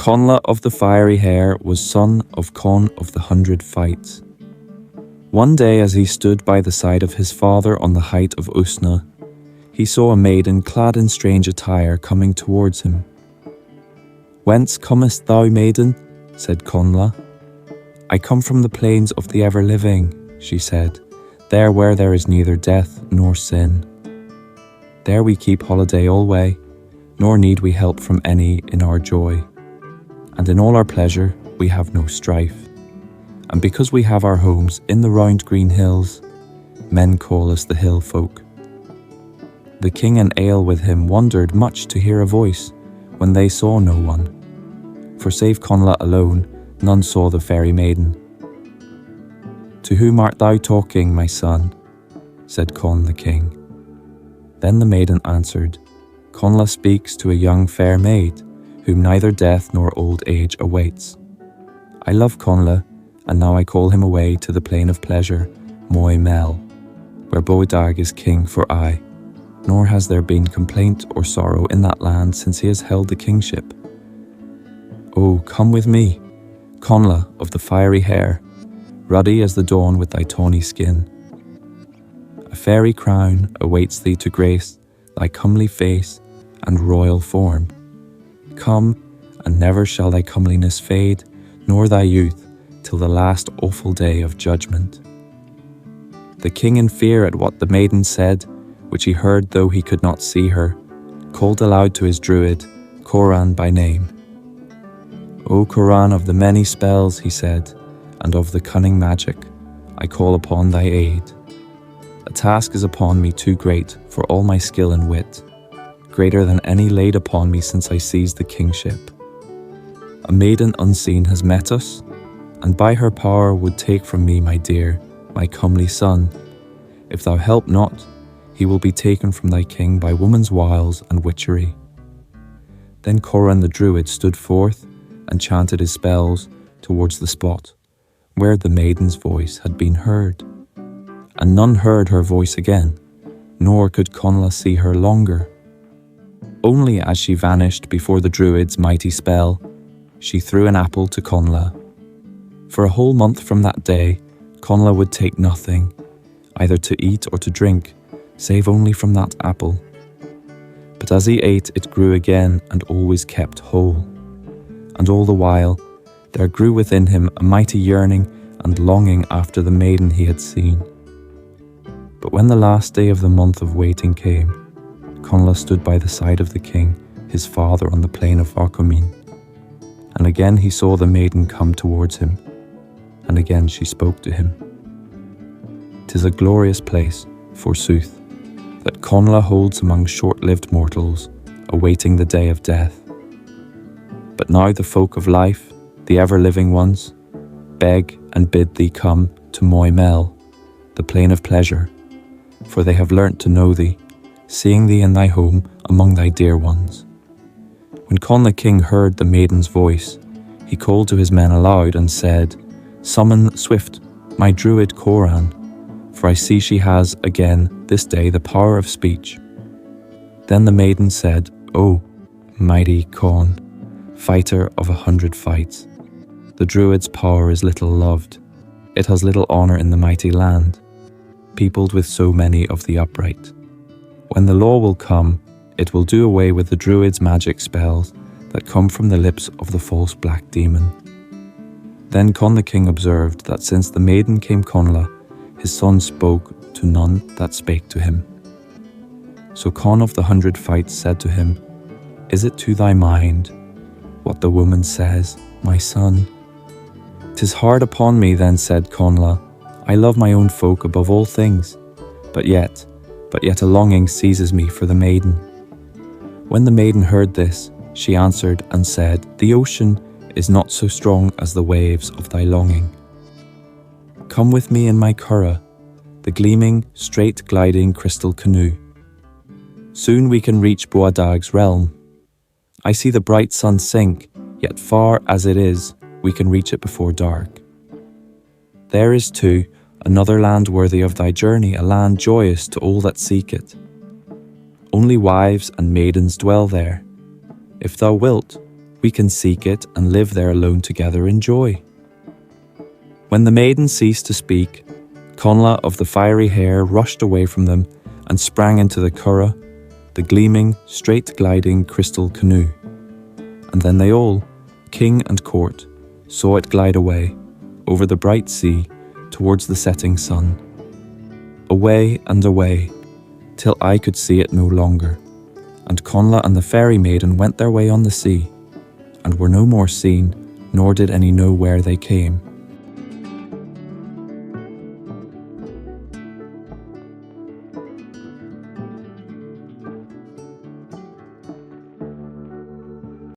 Connla of the Fiery Hair was son of Conn of the 100 Fights. One day as he stood by the side of his father on the height of Usna, he saw a maiden clad in strange attire coming towards him. "Whence comest thou, maiden?" said Connla. "I come from the plains of the ever-living," she said, "there where there is neither death nor sin. There we keep holiday alway, nor need we help from any in our joy. And in all our pleasure we have no strife. And because we have our homes in the round green hills, men call us the hill folk." The king and ale with him wondered much to hear a voice when they saw no one. For save Connla alone, none saw the fairy maiden. "To whom art thou talking, my son?" said Conn the king. Then the maiden answered, "Connla speaks to a young fair maid, whom neither death nor old age awaits. I love Connla, and now I call him away to the plain of pleasure, Moy Mell, where Boadag is king for aye, nor has there been complaint or sorrow in that land since he has held the kingship. Oh, come with me, Connla of the Fiery Hair, ruddy as the dawn with thy tawny skin. A fairy crown awaits thee to grace thy comely face and royal form. Come, and never shall thy comeliness fade, nor thy youth, till the last awful day of judgment." The king, in fear at what the maiden said, which he heard though he could not see her, called aloud to his Druid, Coran by name. "O Coran of the many spells," he said, "and of the cunning magic, I call upon thy aid. A task is upon me too great for all my skill and wit, greater than any laid upon me since I seized the kingship. A maiden unseen has met us, and by her power would take from me my dear, my comely son. If thou help not, he will be taken from thy king by woman's wiles and witchery." Then Coran the Druid stood forth and chanted his spells towards the spot where the maiden's voice had been heard. And none heard her voice again, nor could Connla see her longer. Only as she vanished before the Druid's mighty spell, she threw an apple to Connla. For a whole month from that day, Connla would take nothing, either to eat or to drink, save only from that apple. But as he ate, it grew again and always kept whole. And all the while, there grew within him a mighty yearning and longing after the maiden he had seen. But when the last day of the month of waiting came, Connla stood by the side of the king, his father, on the plain of Arcomin. And again he saw the maiden come towards him, and again she spoke to him. "'Tis a glorious place, forsooth, that Connla holds among short-lived mortals, awaiting the day of death. But now the folk of life, the ever-living ones, beg and bid thee come to Moy Mell, the plain of pleasure, for they have learnt to know thee, seeing thee in thy home among thy dear ones." When Conn the king heard the maiden's voice, he called to his men aloud and said, "Summon swift my Druid Coran, for I see she has again this day the power of speech." Then the maiden said, "O mighty Conn, fighter of 100 fights, the Druid's power is little loved. It has little honour in the mighty land, peopled with so many of the upright. When the law will come, it will do away with the Druid's magic spells that come from the lips of the false black demon." Then Conn the king observed that since the maiden came Connla, his son spoke to none that spake to him. So Conn of the 100 Fights said to him, "Is it to thy mind what the woman says, my son?" "'Tis hard upon me," then said Connla. "I love my own folk above all things, but yet a longing seizes me for the maiden." When the maiden heard this, she answered and said, "The ocean is not so strong as the waves of thy longing. Come with me in my curragh, the gleaming, straight gliding crystal canoe. Soon we can reach Boadag's realm. I see the bright sun sink, yet far as it is, we can reach it before dark. There is too another land worthy of thy journey, a land joyous to all that seek it. Only wives and maidens dwell there. If thou wilt, We can seek it and live there alone together in joy." When the maiden ceased to speak, Connla of the fiery hair rushed away from them and sprang into the curragh, the gleaming, straight-gliding crystal canoe. And then they all, king and court, saw it glide away, over the bright sea, towards the setting sun. Away and away, till I could see it no longer, and Connla and the fairy maiden went their way on the sea, and were no more seen, nor did any know where they came.